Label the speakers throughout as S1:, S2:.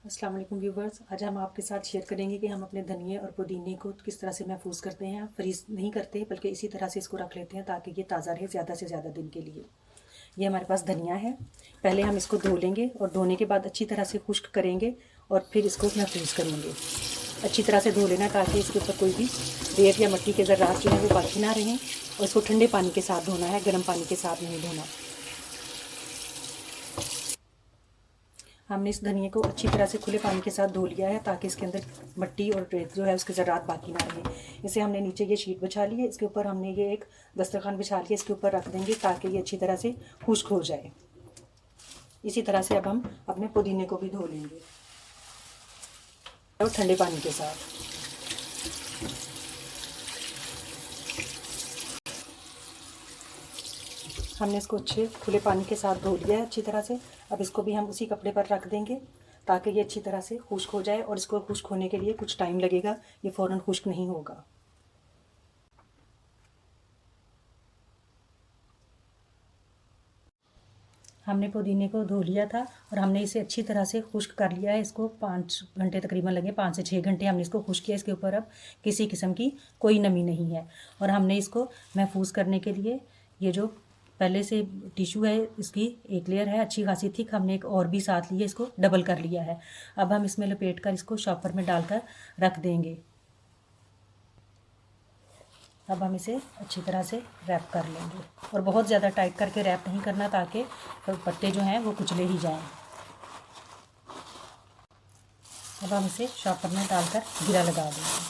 S1: अस्सलाम वालेकुम व्यूवर्स। आज हम आपके साथ शेयर करेंगे कि हम अपने धनिए और पुदीने को किस तरह से महफूज करते हैं। फ्रीज़ नहीं करते बल्कि इसी तरह से इसको रख लेते हैं ताकि ये ताज़ा रहे ज़्यादा से ज़्यादा दिन के लिए। ये हमारे पास धनिया है। पहले हम इसको धो लेंगे और धोने के बाद अच्छी तरह से खुश्क करेंगे और फिर इसको महफूज करेंगे। अच्छी तरह से धो लेना ताकि इसके ऊपर कोई भी रेत या मिट्टी के ज़र्रात जो है वो बाकी ना रहें। और इसको ठंडे पानी के साथ धोना है, गर्म पानी के साथ नहीं धोना। हमने इस धनिए को अच्छी तरह से खुले पानी के साथ धो लिया है ताकि इसके अंदर मिट्टी और रेत जो है उसके ज़रात बाकी ना रहे। इसे हमने नीचे ये शीट बिछा ली है, इसके ऊपर हमने ये एक दस्तरखान बिछा लिया, इसके ऊपर रख देंगे ताकि ये अच्छी तरह से खुश्क हो जाए। इसी तरह से अब हम अपने पुदीने को भी धो लेंगे और ठंडे पानी के साथ। हमने इसको अच्छे खुले पानी के साथ धो लिया है अच्छी तरह से। अब इसको भी हम उसी कपड़े पर रख देंगे ताकि ये अच्छी तरह से खुश्क हो जाए। और इसको खुश्क होने के लिए कुछ टाइम लगेगा, ये फ़ौरन खुश्क नहीं होगा। हमने पुदीने को धो लिया था और हमने इसे अच्छी तरह से खुश्क कर लिया है। इसको 5 घंटे तकरीबन लगे, 5 से 6 घंटे हमने इसको खुश्क किया। इसके ऊपर अब किसी किस्म की कोई नमी नहीं है। और हमने इसको महफूज करने के लिए ये जो पहले से टिशू है इसकी एक लेयर है अच्छी खासी थिक, हमने एक और भी साथ ली है, इसको डबल कर लिया है। अब हम इसमें लपेट कर इसको शॉपर में डालकर रख देंगे। अब हम इसे अच्छी तरह से रैप कर लेंगे और बहुत ज़्यादा टाइट करके रैप नहीं करना ताकि पत्ते जो हैं वो कुचले ही जाएं। अब हम इसे शॉपर में डालकर गिरा लगा देंगे।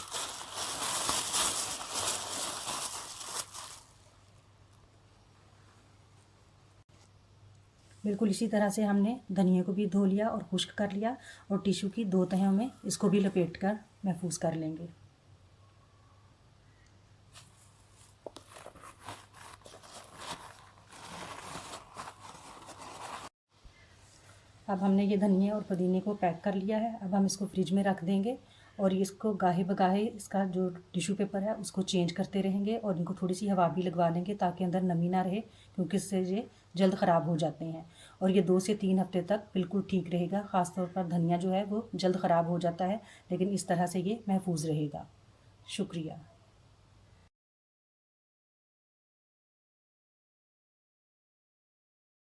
S1: बिल्कुल इसी तरह से हमने धनिया को भी धो लिया और खुश्क कर लिया और टिश्यू की 2 तहों में इसको भी लपेट कर महफूज कर लेंगे। अब हमने ये धनिया और पुदीने को पैक कर लिया है। अब हम इसको फ्रिज में रख देंगे और इसको गाहे बगाहे इसका जो टिश्यू पेपर है उसको चेंज करते रहेंगे और इनको थोड़ी सी हवा भी लगवा लेंगे ताकि अंदर नमी ना रहे, क्योंकि इससे ये जल्द ख़राब हो जाते हैं। और ये 2 से 3 हफ्ते तक बिल्कुल ठीक रहेगा। ख़ास तौर पर धनिया जो है वो जल्द ख़राब हो जाता है, लेकिन इस तरह से ये महफूज रहेगा। शुक्रिया।